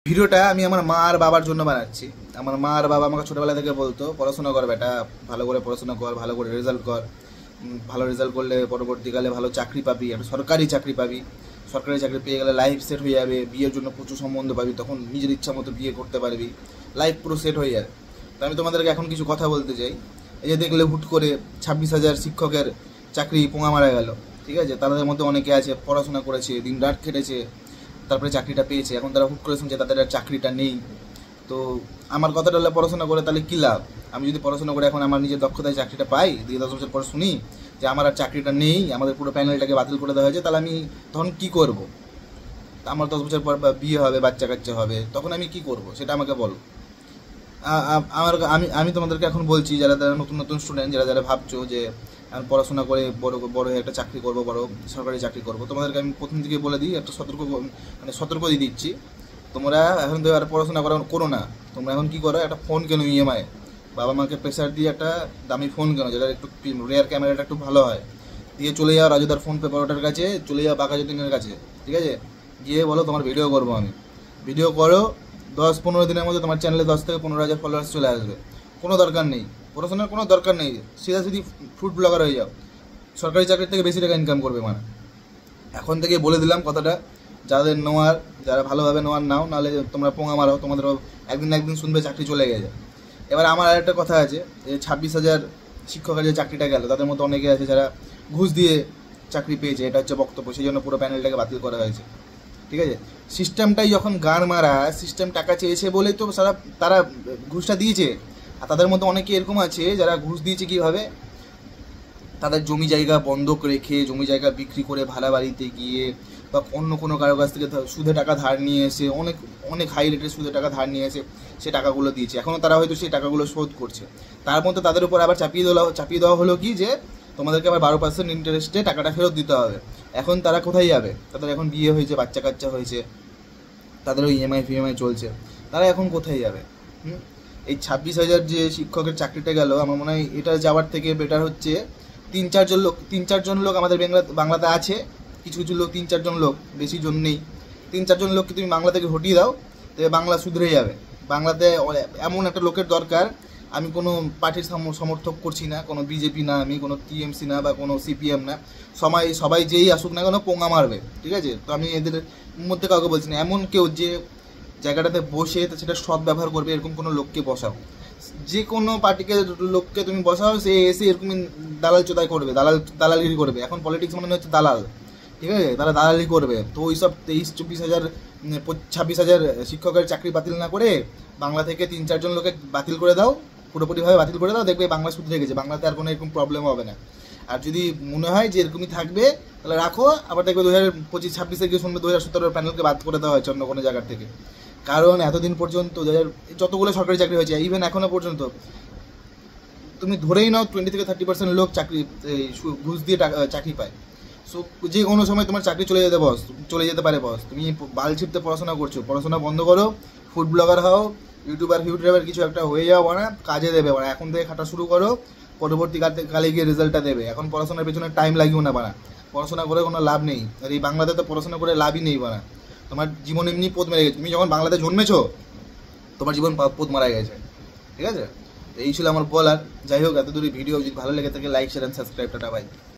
ভিডিওটা আমি আমার মা আর বাবার জন্য বানাচ্ছি। আমার মা আর বাবা আমাকে ছোটবেলা থেকে বলতো, পড়াশোনা কর বেটা, ভালো করে পড়াশোনা কর, ভালো করে রেজাল্ট কর, ভালো রেজাল্ট করলে পরবর্তীকালে ভালো চাকরি পাবি, একটা সরকারি চাকরি পাবি, সরকারি চাকরি পেয়ে গেলে লাইফ সেট হয়ে যাবে, বিয়ের জন্য প্রচুর সম্বন্ধ পাবি, তখন নিজের ইচ্ছা মতো বিয়ে করতে পারবি, লাইফ পুরো সেট হয়ে যাবে। তো আমি তোমাদেরকে এখন কিছু কথা বলতে চাই। এই যে দেখলে হুট করে 26,000 শিক্ষকের চাকরি পোঙা মারা গেল, ঠিক আছে? তাদের মধ্যে অনেকে আছে পড়াশোনা করেছে, দিন রাত খেটেছে, তারপরে চাকরিটা পেয়েছে, এখন তারা হুট করে শুনছে তাদের আর চাকরিটা নেই। তো আমার কথাটা হলে, পড়াশোনা করে তাহলে কী লাভ? আমি যদি পড়াশোনা করে এখন আমার নিজের দক্ষতায় চাকরিটা পাই, 10 বছর পর শুনি যে আমার আর চাকরিটা নেই, আমাদের পুরো প্যানেলটাকে বাতিল করে দেওয়া হয়েছে, তাহলে আমি তখন কী করব? আমার 10 বছর পর বিয়ে হবে, বাচ্চা কাচ্চা হবে, তখন আমি কি করব সেটা আমাকে বলো। আমার আমি আমি তোমাদেরকে এখন বলছি, যারা যারা নতুন নতুন স্টুডেন্ট, যারা যারা ভাবছো যে আমি পড়াশোনা করে বড় বড় একটা চাকরি করব, বড় সরকারি চাকরি করব, তোমাদেরকে আমি প্রথম থেকে বলে দিই, একটা সতর্ক দিয়ে দিচ্ছি। তোমরা এখন তো আর পড়াশোনা করো না, তোমরা এখন কি করো, একটা ফোন কেনো ইএমআই, বাবা মাকে প্রেশার দিয়ে একটা দামি ফোন কেনো, যেটা একটু রেয়ার ক্যামেরাটা একটু ভালো হয়, দিয়ে চলে যাও রাজুদার ফোন পে পাওয়াটার কাছে, চলে যাও বাঘা যতীনের কাছে, ঠিক আছে? গিয়ে বলো তোমার ভিডিও করবো আমি, ভিডিও করো, 10-15 দিনের মধ্যে তোমার চ্যানেলে 10 থেকে 15,000 ফলোয়ার্স চলে আসবে। কোনো দরকার নেই, পড়াশোনার কোনো দরকার নেই, সিধা ফুড ব্লগার হয়ে যাও, সরকারি চাকরির থেকে বেশি টাকা ইনকাম করবে। মানে এখন থেকে বলে দিলাম কথাটা, যাদের নেওয়ার, যারা ভালোভাবে নেওয়ার নাও, নাহলে তোমরা পোঙা মারো, তোমাদেরও একদিন না একদিন শুনবে চাকরি চলে গেছে। এবার আমার আরেকটা কথা আছে, যে 26,000 শিক্ষকের যে চাকরিটা গেল, তাদের মধ্যে অনেকে আছে যারা ঘুষ দিয়ে চাকরি পেয়েছে, এটা হচ্ছে বক্তব্য, সেই জন্য পুরো প্যানেলটাকে বাতিল করা হয়েছে, ঠিক আছে? সিস্টেমটাই যখন গান মারা, সিস্টেম টাকা চেয়েছে বলেই তো তারা ঘুষটা দিয়েছে। আর তাদের মধ্যে অনেকে এরকম আছে যারা ঘুষ দিয়েছে কীভাবে, তাদের জমি জায়গা বন্ধক রেখে, জমি জায়গা বিক্রি করে ভাড়া বাড়িতে গিয়ে, বা অন্য কোনো কারো কাছ থেকে সুদে টাকা ধার নিয়ে এসে, অনেক অনেক হাই রেটের সুদে টাকা ধার নিয়ে এসে সে টাকাগুলো দিয়েছে, এখনও তারা হয়তো সেই টাকাগুলো শোধ করছে। তার মধ্যে তাদের উপর আবার চাপিয়ে দেওয়া হলো কি, যে তোমাদেরকে আবার 12% ইন্টারেস্টে টাকাটা ফেরত দিতে হবে। এখন তারা কোথায় যাবে? তাদের এখন বিয়ে হয়েছে, বাচ্চা কাচ্চা হয়েছে, তাদেরও ইএমআই ফিএমআই চলছে, তারা এখন কোথায় যাবে? এই 26,000 যে শিক্ষকের চাকরিটা গেল, আমার মনে হয় এটা যাওয়ার থেকে বেটার হচ্ছে 3-4জন লোক আমাদের বাংলাতে আছে, কিছু কিছু লোক, 3-4জন লোক, বেশি জন নেই, 3-4জন লোককে তুমি বাংলা থেকে হটিয়ে দাও, তবে বাংলা শুধরে যাবে। বাংলাতে এমন একটা লোকের দরকার, আমি কোনো পার্টির সমর্থক করছি না, কোনো বিজেপি না, আমি কোনো টিএমসি না, বা কোনো সিপিএম না, সবাই যেই আসুক না কেন পোঙা মারবে, ঠিক আছে? তো আমি এদের মধ্যে কাউকে বলছি না, এমন কেউ যে জায়গাটাতে বসে সেটা সৎ ব্যবহার করবে, এরকম কোনো লোককে বসাও। যে কোনো পার্টিকে লোককে তুমি বসাও, সে এসে এরকমই দালাল চোদাই করবে, দালালগিরি করবে। এখন পলিটিক্স মানে হচ্ছে দালাল, ঠিক আছে? তারা দালালি করবে। তো ওই সব 23-24,000 26,000 শিক্ষকের চাকরি বাতিল না করে বাংলা থেকে 3-4জন লোকে বাতিল করে দাও, পুরোপুরিভাবে বাতিল করে দাও, দেখবে বাংলা শুধরে গেছে, বাংলাতে আর কোনো এরকম প্রবলেম হবে না। আর যদি মনে হয় যে এরকমই থাকবে, তাহলে রাখো, আবার দেখবে 2025-26 গিয়ে শুনবে 2017 প্যানেলকে বাদ করে দেওয়া হয়েছে অন্য কোনো জায়গার থেকে। কারণ এতদিন পর্যন্ত যতগুলো সরকারি চাকরি হয়েছে, ইভেন এখনো পর্যন্ত তুমি ধরেই নাও 20-30% লোক ঘুষ দিয়ে চাকরি পায়। সো যে কোনো সময় তোমার চাকরি চলে যেতে পারে বস। তুমি বাল ছিপতে পড়াশোনা করছো, পড়াশোনা বন্ধ করো, ফুড ব্লগার হও, ইউটিউবার কিছু একটা হয়ে যাও, মানে কাজে দেবে, মানে এখন থেকে খাটা শুরু করো, পরবর্তীকালে গিয়ে রেজাল্টটা দেবে। এখন পড়াশোনার পেছনে টাইম লাগিও না, বানা পড়াশোনা করে কোনো লাভ নেই। আর এই বাংলাতে তো পড়াশোনা করে লাভই নেই, বানা তোমার জীবন এমনি পথ মেরে গেছে। তুমি যখন বাংলাতে জন্মেছো, তোমার জীবন পথ মারা গেছে, ঠিক আছে? এই ছিল আমার বলার। যাই হোক, এত দূরে ভিডিও যদি ভালো লেগে থাকে, like, share and subscribe. Tata, by.